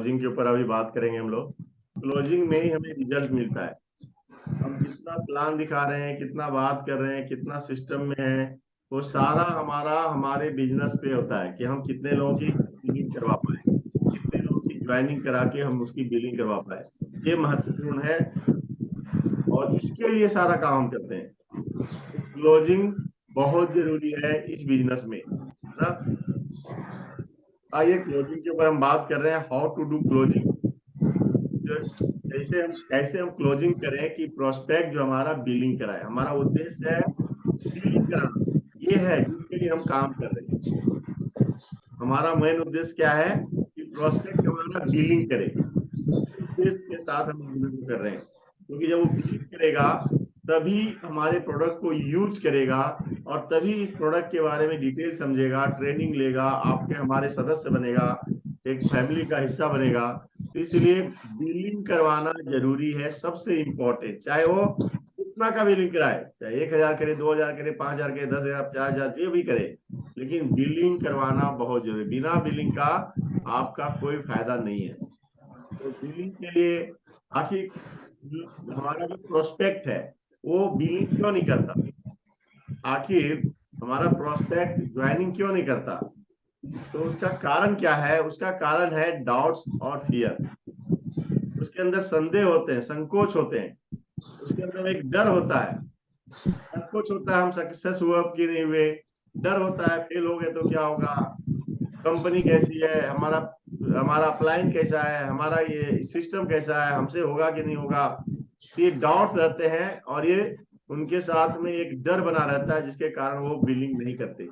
Closing के ऊपर अभी बात करेंगे हम लोग। क्लोजिंग में ही हमें रिजल्ट मिलता है। हम कितना प्लान दिखा रहे हैं, कितना बात कर रहे हैं, कितना सिस्टम में है, वो सारा हमारा हमारे बिजनेस पे होता है कि हम कितने लोगों की बिलिंग करवा पाए, कितने लोगों की ज्वाइनिंग करा के हम उसकी बिलिंग करवा पाए। ये महत्वपूर्ण है और इसके लिए सारा काम हम करते हैं। क्लोजिंग बहुत जरूरी है इस बिजनेस में, है ना। आइए क्लोजिंग के ऊपर हम बात कर रहे हैं, हाउ टू डू क्लोजिंग। कैसे हम क्लोजिंग करें कि प्रोस्पेक्ट जो हमारा बिलिंग कराए। हमारा उद्देश्य है बिलिंग कराना, ये है जिसके लिए हम काम कर रहे हैं। हमारा मेन उद्देश्य क्या है कि प्रोस्पेक्ट हमारा बिलिंग करे। इस उद्देश्य के साथ हम बिलिंग कर रहे हैं, क्योंकि जब वो बिलिंग करेगा तभी हमारे प्रोडक्ट को यूज करेगा और तभी इस प्रोडक्ट के बारे में डिटेल समझेगा, ट्रेनिंग लेगा, आपके हमारे सदस्य बनेगा, एक फैमिली का हिस्सा बनेगा। तो इसलिए बिलिंग करवाना जरूरी है, सबसे इम्पोर्टेंट। चाहे वो कितना का बिलिंग कराए, चाहे 1,000 करे, 2,000 करे, 5,000 करे, 10,000, 50,000, जो भी करे, लेकिन बिलिंग करवाना बहुत जरूरी। बिना बिलिंग का आपका कोई फायदा नहीं है। तो बिलिंग के लिए आखिर हमारा जो प्रोस्पेक्ट है वो बिलिंग क्यों नहीं करता, आखिर हमारा प्रोस्पेक्ट ज्वाइनिंग क्यों नहीं करता, तो उसका कारण क्या है? उसका कारण है डाउट्स और फियर। उसके अंदर संदेह होते हैं, संकोच होते हैं, उसके अंदर एक डर होता है। संकोच होता है हम सक्सेस हुए कि नहीं हुए, डर होता है फेल हो गए तो क्या होगा, कंपनी कैसी है, हमारा हमारा अपलाइन कैसा है, हमारा ये सिस्टम कैसा है, हमसे होगा कि नहीं होगा। ये डाउट्स रहते हैं और ये उनके साथ में एक डर बना रहता है जिसके कारण वो बिलिंग नहीं करते।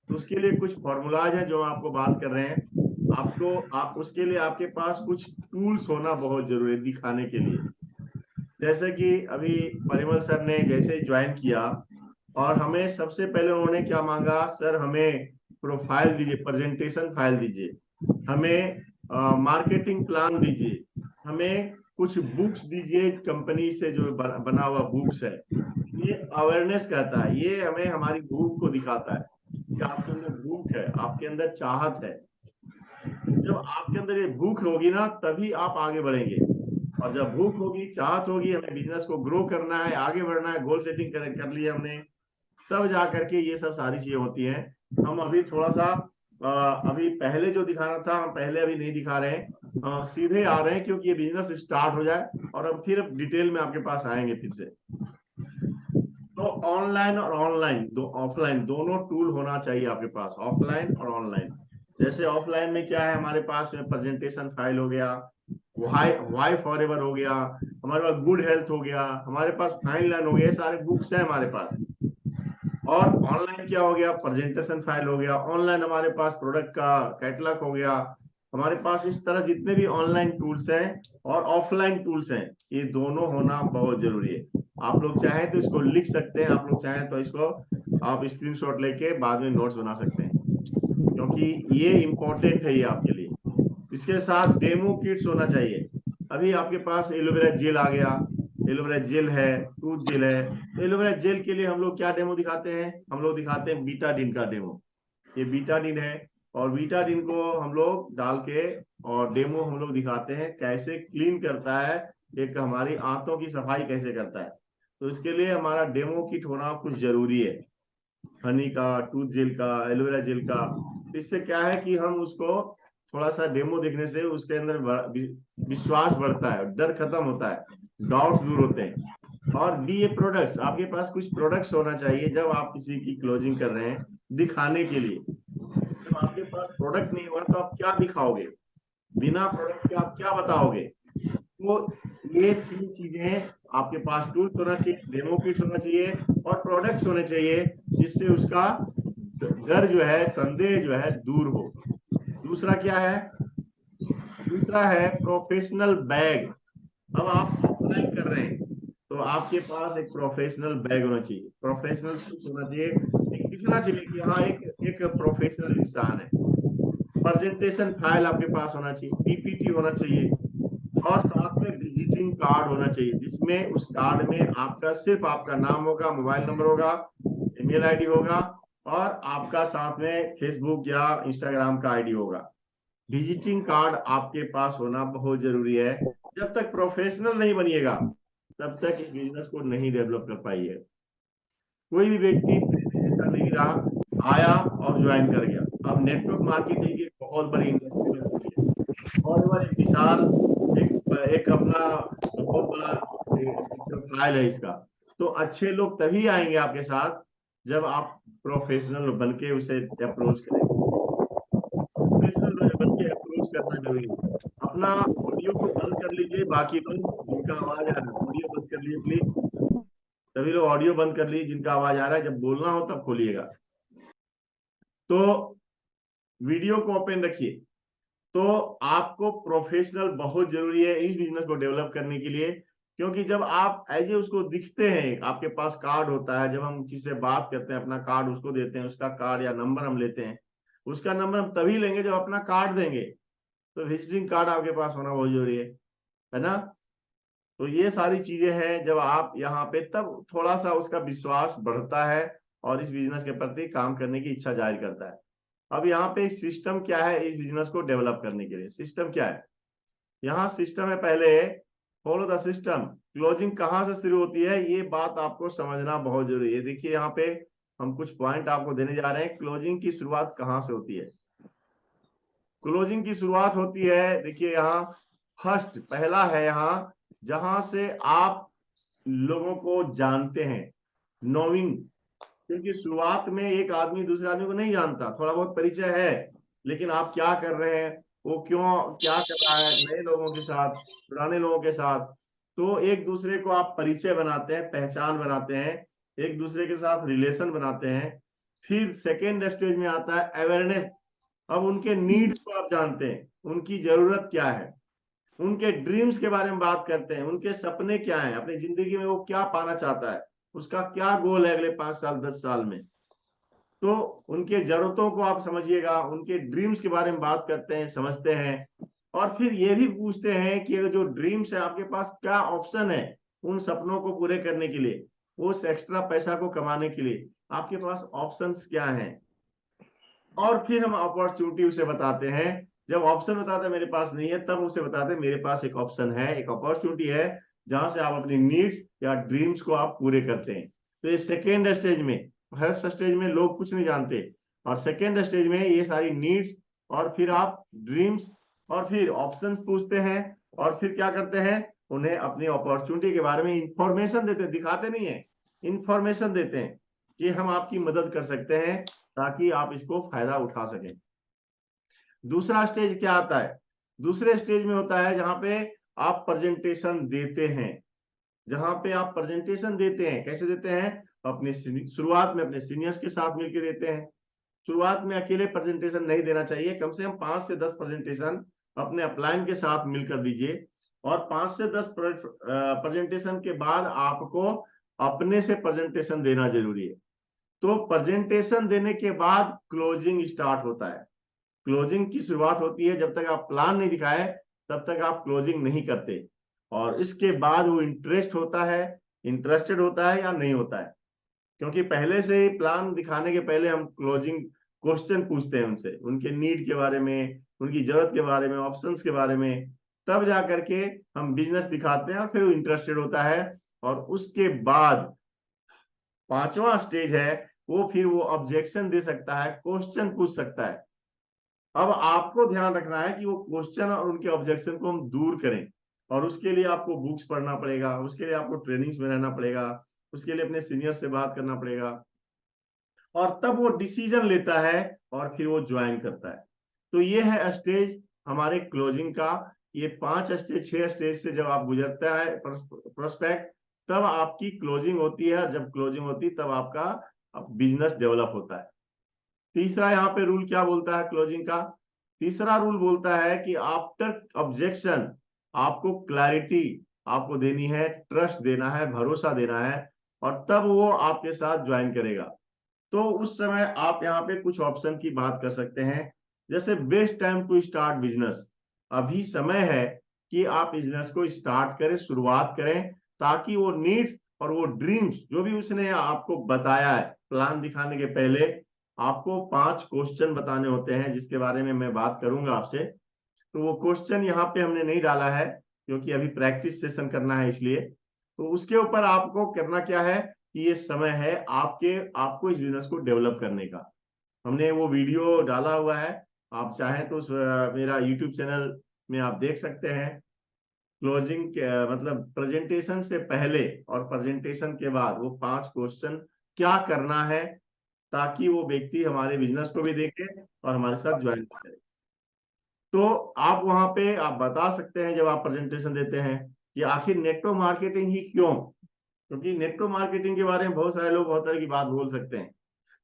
तो उसके लिए कुछ फॉर्मूलाज है जो आपको बात कर रहे हैं। आप उसके लिए आपके पास कुछ टूल्स होना बहुत जरूरी है दिखाने के लिए। जैसे कि अभी परिमल सर ने जैसे ज्वाइन किया और हमें सबसे पहले उन्होंने क्या मांगा, सर हमें प्रोफाइल दीजिए, प्रेजेंटेशन फाइल दीजिए, हमें मार्केटिंग प्लान दीजिए, हमें कुछ बुक्स दीजिए कंपनी से जो बना हुआ बुक्स है। ये अवेयरनेस कहता है, ये हमें हमारी भूख को दिखाता है कि आपके अंदर भूख है, आपके अंदर चाहत है। जब आपके अंदर ये भूख होगी ना तभी आप आगे बढ़ेंगे। और जब भूख होगी, चाहत होगी, हमें बिजनेस को ग्रो करना है, आगे बढ़ना है, गोल सेटिंग कर लिया हमने, तब जा करके ये सब सारी चीजें होती हैं। हम अभी थोड़ा सा अभी पहले जो दिखाना था हम पहले अभी नहीं दिखा रहे हैं, सीधे आ रहे हैं क्योंकि ये बिजनेस स्टार्ट हो जाए और अब फिर डिटेल में आपके पास आएंगे फिर से। तो ऑनलाइन और ऑनलाइन ऑफलाइन दोनों टूल होना चाहिए आपके पास, ऑफलाइन और ऑनलाइन। जैसे ऑफलाइन में क्या है, हमारे पास में प्रेजेंटेशन फाइल हो गया, वाई फॉर एवर हो गया, हमारे पास गुड हेल्थ हो गया, हमारे पास फाइन लाइन हो गया, ये सारे बुक्स हैं हमारे पास। और ऑनलाइन क्या हो गया, प्रेजेंटेशन फाइल हो गया, ऑनलाइन हमारे पास प्रोडक्ट का कैटलॉग हो गया। हमारे पास इस तरह जितने भी ऑनलाइन टूल्स हैं और ऑफलाइन टूल्स हैं, ये दोनों होना बहुत जरूरी है। आप लोग चाहें तो इसको लिख सकते हैं, आप लोग चाहें तो इसको आप स्क्रीनशॉट लेके बाद में नोट्स बना सकते हैं, क्योंकि ये इंपॉर्टेंट है ये आपके लिए। इसके साथ डेमो किट्स होना चाहिए। अभी आपके पास एलोवेरा जेल आ गया, एलोवेरा जेल है, टूथ जेल है। तो एलोवेरा जेल के लिए हम लोग क्या डेमो दिखाते हैं, हम लोग दिखाते हैं बीटाडीन का डेमो। ये बीटाडीन है और बीटाडीन को हम लोग डाल के और डेमो हम लोग दिखाते हैं कैसे क्लीन करता है, एक हमारी आंतों की सफाई कैसे करता है। तो इसके लिए हमारा डेमो किट होना कुछ जरूरी है, हनी का, टूथ जेल का, एलोवेरा जेल का। इससे क्या है कि हम उसको थोड़ा सा डेमो देखने से उसके अंदर विश्वास बढ़ता है, डर खत्म होता है, डाउट्स दूर होते हैं। और बी ए प्रोडक्ट्स, आपके पास कुछ प्रोडक्ट्स होना चाहिए जब आप किसी की क्लोजिंग कर रहे हैं दिखाने के लिए। जब आपके पास प्रोडक्ट नहीं होगा तो आप क्या दिखाओगे, बिना प्रोडक्ट के आप क्या बताओगे। तो ये तीन चीजें आपके पास, टूल्स होना चाहिए, डेमो किट्स होना चाहिए और प्रोडक्ट्स होने चाहिए, जिससे उसका डर जो है, संदेह जो है दूर हो। दूसरा क्या है, दूसरा है प्रोफेशनल बैग। अब आप ऑफलाइन कर रहे हैं तो आपके पास एक प्रोफेशनल बैग होना चाहिए, प्रोफेशनल कुछ होना चाहिए, एक दिखना चाहिए कि हाँ एक एक प्रोफेशनल इंसान है। प्रेजेंटेशन फाइल आपके पास होना चाहिए, पीपीटी होना चाहिए और साथ में विजिटिंग कार्ड होना चाहिए, जिसमें उस कार्ड में आपका सिर्फ आपका नाम होगा, मोबाइल नंबर होगा, ईमेल आईडी होगा और आपका साथ में फेसबुक या इंस्टाग्राम का आईडी होगा। विजिटिंग कार्ड आपके पास होना बहुत जरूरी है। जब तक प्रोफेशनल नहीं बनिएगा तब तक इस बिजनेस को नहीं डेवलप कर पाइए। कोई भी व्यक्ति पहले जैसा नहीं रहा, आया और ज्वाइन कर गया। अब नेटवर्क मार्केटिंग की एक बहुत बड़ी इंडस्ट्री बन चुकी है, बहुत बड़ी विशाल एक एक अपना बहुत बड़ा फाइल है इसका। तो अच्छे लोग तभी आएंगे आपके साथ जब आप प्रोफेशनल बन के उसे अप्रोच करेंगे। प्रोफेशनल बन के अप्रोच करना जरूरी है। अपना ऑडियो को बंद कर लीजिए, बाकी लोग जिनका आवाज आ रहा है ऑडियो बंद कर लीजिए प्लीज। सभी लोग ऑडियो बंद कर लीजिए, जिनका आवाज आ रहा है, जब बोलना हो तब खोलिएगा। तो वीडियो को ओपन रखिए। तो आपको प्रोफेशनल बहुत जरूरी है इस बिजनेस को डेवलप करने के लिए, क्योंकि जब आप एज ए उसको दिखते हैं, आपके पास कार्ड होता है, जब हम किसी से बात करते हैं अपना कार्ड उसको देते हैं, उसका कार्ड या नंबर हम लेते हैं, उसका नंबर हम तभी लेंगे जब अपना कार्ड देंगे। तो विजिटिंग कार्ड आपके पास होना बहुत जरूरी है ना। तो ये सारी चीजें हैं, जब आप यहाँ पे तब थोड़ा सा उसका विश्वास बढ़ता है और इस बिजनेस के प्रति काम करने की इच्छा जाहिर करता है। अब यहाँ पे एक सिस्टम क्या है इस बिजनेस को डेवलप करने के लिए, सिस्टम क्या है? यहाँ सिस्टम है, पहले फॉलो द सिस्टम। क्लोजिंग कहाँ से शुरू होती है ये बात आपको समझना बहुत जरूरी है। देखिए यहाँ पे हम कुछ पॉइंट आपको देने जा रहे हैं। क्लोजिंग की शुरुआत कहाँ से होती है? क्लोजिंग की शुरुआत होती है, देखिए यहाँ फर्स्ट पहला है यहाँ जहां से आप लोगों को जानते हैं, नोइंग। क्योंकि शुरुआत में एक आदमी दूसरे आदमी को नहीं जानता, थोड़ा बहुत परिचय है, लेकिन आप क्या कर रहे हैं, वो क्यों क्या कर रहा है, नए लोगों के साथ, पुराने लोगों के साथ। तो एक दूसरे को आप परिचय बनाते हैं, पहचान बनाते हैं, एक दूसरे के साथ रिलेशन बनाते हैं। फिर सेकेंड स्टेज में आता है अवेयरनेस। अब उनके नीड्स को आप जानते हैं, उनकी जरूरत क्या है, उनके ड्रीम्स के बारे में बात करते हैं, उनके सपने क्या हैं, अपनी जिंदगी में वो क्या पाना चाहता है, उसका क्या गोल है अगले 5 साल 10 साल में। तो उनके जरूरतों को आप समझिएगा, उनके ड्रीम्स के बारे में बात करते हैं, समझते हैं। और फिर ये भी पूछते हैं कि जो ड्रीम्स है आपके पास क्या ऑप्शन है उन सपनों को पूरे करने के लिए, उस एक्स्ट्रा पैसा को कमाने के लिए आपके पास ऑप्शंस क्या हैं। और फिर हम अपॉर्चुनिटी उसे बताते हैं। जब ऑप्शन बताते हैं मेरे पास नहीं है, तब उसे बताते हैं मेरे पास एक ऑप्शन है, एक अपॉर्चुनिटी है, जहां से आप अपनी नीड्स या ड्रीम्स को आप पूरे करते हैं। तो ये सेकेंड स्टेज में, फर्स्ट स्टेज में लोग कुछ नहीं जानते, और सेकेंड स्टेज में ये सारी नीड्स और फिर आप ड्रीम्स और फिर ऑप्शंस पूछते हैं। और फिर क्या करते हैं, उन्हें अपनी अपॉर्चुनिटी के बारे में इंफॉर्मेशन देते हैं, दिखाते नहीं है, इंफॉर्मेशन देते हैं कि हम आपकी मदद कर सकते हैं ताकि आप इसको फायदा उठा सकें। दूसरा स्टेज क्या आता है? दूसरे स्टेज में होता है जहां पे आप प्रेजेंटेशन देते हैं। जहां पे आप प्रेजेंटेशन देते हैं, कैसे देते हैं? अपने शुरुआत में अपने सीनियर्स के साथ मिलकर देते हैं। शुरुआत में अकेले प्रेजेंटेशन नहीं देना चाहिए, कम से कम 5 से 10 प्रेजेंटेशन अपने अपलाइन के साथ मिलकर दीजिए। और 5 से 10 प्रेजेंटेशन के बाद आपको अपने से प्रेजेंटेशन देना जरूरी है। तो प्रेजेंटेशन देने के बाद क्लोजिंग स्टार्ट होता है। क्लोजिंग की शुरुआत होती है, जब तक आप प्लान नहीं दिखाए तब तक आप क्लोजिंग नहीं करते। और इसके बाद वो इंटरेस्ट होता है, इंटरेस्टेड होता है या नहीं होता है। क्योंकि पहले से ही प्लान दिखाने के पहले हम क्लोजिंग क्वेश्चन पूछते हैं उनसे, उनके नीड के बारे में, उनकी जरूरत के बारे में, ऑप्शंस के बारे में। तब जा करके हम बिजनेस दिखाते हैं और फिर वो इंटरेस्टेड होता है। और उसके बाद पांचवा स्टेज है, वो फिर वो ऑब्जेक्शन दे सकता है, क्वेश्चन पूछ सकता है। अब आपको ध्यान रखना है कि वो क्वेश्चन और उनके ऑब्जेक्शन को हम दूर करें। और उसके लिए आपको बुक्स पढ़ना पड़ेगा, उसके लिए आपको ट्रेनिंग्स में रहना पड़ेगा, उसके लिए अपने सीनियर से बात करना पड़ेगा। और तब वो डिसीजन लेता है और फिर वो ज्वाइन करता है। तो ये है स्टेज हमारे क्लोजिंग का। ये 5 स्टेज 6 स्टेज से जब आप गुजरता है प्रोस्पेक्ट, तब आपकी क्लोजिंग होती है। जब क्लोजिंग होती है तब आपका बिजनेस डेवलप होता है। तीसरा यहाँ पे रूल क्या बोलता है क्लोजिंग का? तीसरा रूल बोलता है कि आफ्टर ऑब्जेक्शन आपको क्लैरिटी आपको देनी है, ट्रस्ट देना है, भरोसा देना है, और तब वो आपके साथ ज्वाइन करेगा। तो उस समय आप यहाँ पे कुछ ऑप्शन की बात कर सकते हैं, जैसे best time to start business. अभी समय है कि आप बिजनेस को स्टार्ट करें, शुरुआत करें, ताकि वो नीड्स और वो ड्रीम्स जो भी उसने आपको बताया है प्लान दिखाने के पहले, आपको 5 क्वेश्चन बताने होते हैं जिसके बारे में मैं बात करूंगा आपसे। तो वो क्वेश्चन यहाँ पे हमने नहीं डाला है क्योंकि अभी प्रैक्टिस सेशन करना है, इसलिए। तो उसके ऊपर आपको करना क्या है कि ये समय है आपको इस बिजनेस को डेवलप करने का। हमने वो वीडियो डाला हुआ है, आप चाहें तो मेरा यूट्यूब चैनल में आप देख सकते हैं। क्लोजिंग मतलब प्रेजेंटेशन से पहले और प्रेजेंटेशन के बाद वो 5 क्वेश्चन क्या करना है, ताकि वो व्यक्ति हमारे बिजनेस को भी देखे और हमारे साथ ज्वाइन करे। तो आप वहां पे आप बता सकते हैं जब आप प्रेजेंटेशन देते हैं कि आखिर नेटवर्क मार्केटिंग ही क्यों, क्योंकि नेटवर्क मार्केटिंग के बारे में बहुत सारे लोग बहुत तरह की बात बोल सकते हैं।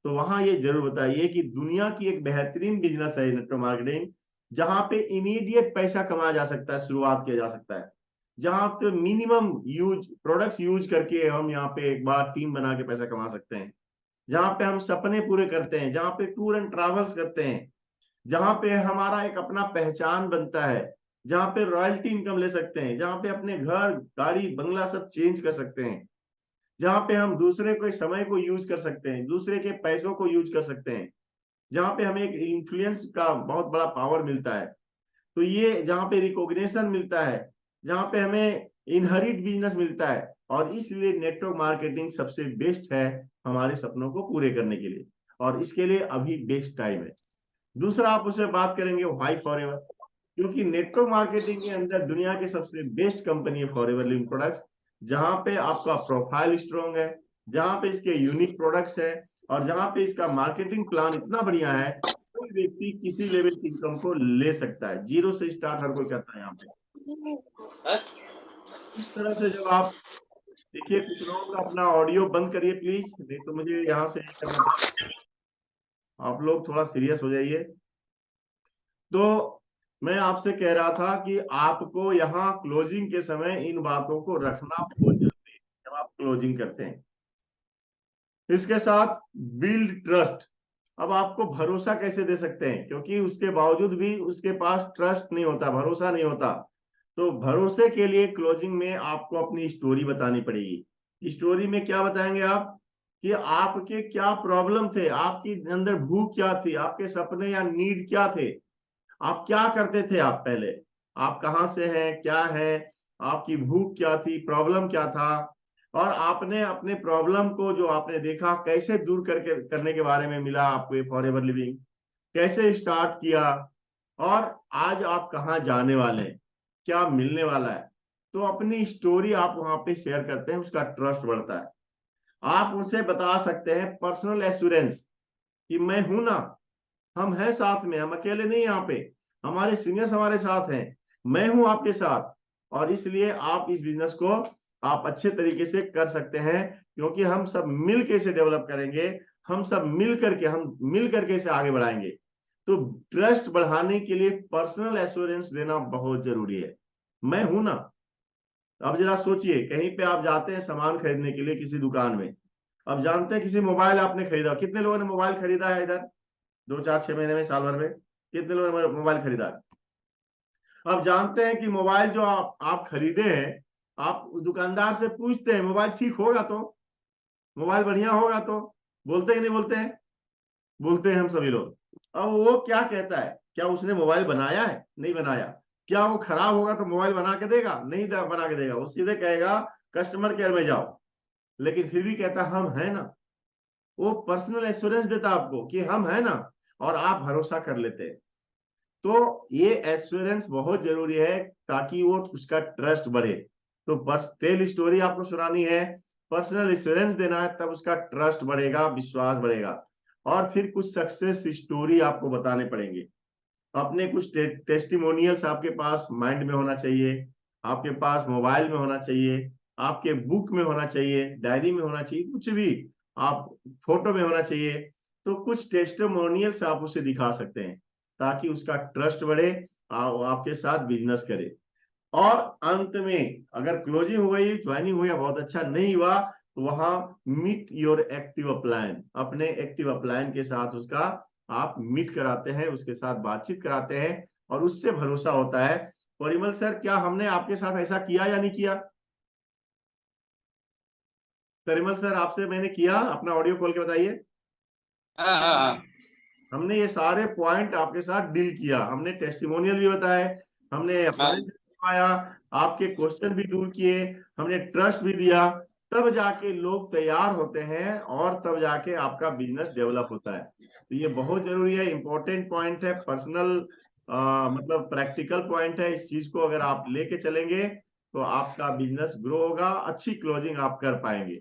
तो वहां ये जरूर बताइए कि दुनिया की एक बेहतरीन बिजनेस है नेटवर्क मार्केटिंग, जहां पे इमीडिएट पैसा कमाया जा सकता है, शुरुआत किया जा सकता है, जहां पे मिनिमम यूज प्रोडक्ट्स यूज करके हम यहाँ पे एक बार टीम बना के पैसा कमा सकते हैं, जहां पे हम सपने पूरे करते हैं, जहां पे टूर एंड ट्रैवल्स करते हैं, जहां पे हमारा एक अपना पहचान बनता है, जहां पे रॉयल्टी इनकम ले सकते हैं, जहां पे अपने घर गाड़ी बंगला सब चेंज कर सकते हैं, जहां पे हम दूसरे के समय को यूज कर सकते हैं, दूसरे के पैसों को यूज कर सकते हैं, जहां पे हमें एक इन्फ्लुएंस का बहुत बड़ा पावर मिलता है। तो ये जहां पे रिकॉग्निशन मिलता है, जहां पे हमें इनहेरिट बिजनेस मिलता है, और इसलिए नेटवर्क मार्केटिंग सबसे बेस्ट है हमारे सपनों को पूरे करने के लिए, और इसके लिए अभी बेस्ट टाइम है। दूसरा आप उससे बात करेंगे वाई फॉरएवर, क्योंकि नेटवर्क मार्केटिंग के अंदर दुनिया की सबसे बेस्ट कंपनी है फॉरएवर लिविंग प्रोडक्ट्स, जहां पे आपका प्रोफाइल स्ट्रॉन्ग है, जहां पे इसके यूनिक प्रोडक्ट्स है, और जहां पे इसका मार्केटिंग प्लान इतना बढ़िया है, कोई व्यक्ति किसी लेवल की इनकम को ले सकता है, जीरो से स्टार्ट हर कोई करता है यहाँ पे। इस तरह से जब आप देखिए, कुछ लोगों का अपना ऑडियो बंद करिए प्लीज, नहीं तो मुझे यहाँ से करना पड़ेगा। आप लोग थोड़ा सीरियस हो जाइए। तो मैं आपसे कह रहा था कि आपको यहाँ क्लोजिंग के समय इन बातों को रखना बहुत जरूरी है जब आप क्लोजिंग करते हैं। इसके साथ बिल्ड ट्रस्ट। अब आपको भरोसा कैसे दे सकते हैं, क्योंकि उसके बावजूद भी उसके पास ट्रस्ट नहीं होता, भरोसा नहीं होता। तो भरोसे के लिए क्लोजिंग में आपको अपनी स्टोरी बतानी पड़ेगी। स्टोरी में क्या बताएंगे आप कि आपके क्या प्रॉब्लम थे, आपकी अंदर भूख क्या थी, आपके सपने या नीड क्या थे, आप क्या करते थे, आप पहले आप कहाँ से हैं, क्या है, आपकी भूख क्या थी, प्रॉब्लम क्या था, और आपने अपने प्रॉब्लम को जो आपने देखा कैसे दूर करने के बारे में मिला आपको ये फॉरएवर लिविंग, कैसे स्टार्ट किया, और आज आप कहाँ जाने वाले हैं, क्या मिलने वाला है। तो अपनी स्टोरी आप वहां पे शेयर करते हैं, उसका ट्रस्ट बढ़ता है। आप उनसे बता सकते हैं पर्सनल एश्योरेंस कि मैं हूं ना, हम हैं साथ में, हम अकेले नहीं, यहाँ पे हमारे सीनियर्स हमारे साथ हैं, मैं हूं आपके साथ, और इसलिए आप इस बिजनेस को आप अच्छे तरीके से कर सकते हैं, क्योंकि हम सब मिल के इसे डेवलप करेंगे, हम मिल करके इसे आगे बढ़ाएंगे। तो ट्रस्ट बढ़ाने के लिए पर्सनल एश्योरेंस देना बहुत जरूरी है, मैं हूं ना। अब जरा सोचिए, कहीं पे आप जाते हैं सामान खरीदने के लिए किसी दुकान में, अब जानते हैं किसी मोबाइल आपने खरीदा, कितने लोगों ने मोबाइल खरीदा है इधर 2 4 6 महीने में, साल भर में कितने लोगों ने मोबाइल खरीदा है। अब जानते हैं कि मोबाइल जो आप खरीदे हैं, आप दुकानदार से पूछते हैं मोबाइल ठीक होगा तो, मोबाइल बढ़िया होगा तो, बोलते ही नहीं बोलते हैं, बोलते हैं हम सभी लोग। अब वो क्या कहता है, क्या उसने मोबाइल बनाया है, नहीं बनाया, क्या वो खराब होगा तो मोबाइल बना के देगा, नहीं बना के देगा, वो सीधे कहेगा कस्टमर केयर में जाओ, लेकिन फिर भी कहता हम है ना। वो पर्सनल एश्योरेंस देता आपको कि हम है ना, और आप भरोसा कर लेते हैं। तो ये एश्योरेंस बहुत जरूरी है ताकि वो उसका ट्रस्ट बढ़े। तो बस टेल स्टोरी आपको सुनानी है, पर्सनल एश्योरेंस देना है, तब उसका ट्रस्ट बढ़ेगा, विश्वास बढ़ेगा। और फिर कुछ सक्सेस स्टोरी आपको बताने पड़ेंगे, अपने कुछ टेस्टिमोनियल्स आपके पास माइंड में होना चाहिए, आपके पास मोबाइल में होना चाहिए, आपके बुक में होना चाहिए, डायरी में होना चाहिए, कुछ भी आप फोटो में होना चाहिए। तो कुछ टेस्टिमोनियल्स आप उसे दिखा सकते हैं ताकि उसका ट्रस्ट बढ़े, आपके साथ बिजनेस करे। और अंत में अगर क्लोजिंग हो गई, ज्वाइनिंग हुई, बहुत अच्छा नहीं हुआ, तो वहां मीट योर एक्टिव अपलायन, अपने एक्टिव अपलायन के साथ उसका आप मीट कराते हैं, उसके साथ बातचीत कराते हैं, और उससे भरोसा होता है। परिमल सर, क्या हमने आपके साथ ऐसा किया या नहीं किया? परिमल सर, आपसे मैंने किया, अपना ऑडियो खोल के बताइए। हाँ हाँ हाँ। हमने ये सारे पॉइंट आपके साथ डील किया, हमने टेस्टिमोनियल भी बताए, हमने हाँ। एफरेंस दिखाया, आपके क्वेश्चन भी दूर किए, हमने ट्रस्ट भी दिया, तब जाके लोग तैयार होते हैं और तब जाके आपका बिजनेस डेवलप होता है। तो ये बहुत जरूरी है, इंपॉर्टेंट पॉइंट है, पर्सनल मतलब प्रैक्टिकल पॉइंट है। इस चीज को अगर आप लेके चलेंगे तो आपका बिजनेस ग्रो होगा, अच्छी क्लोजिंग आप कर पाएंगे।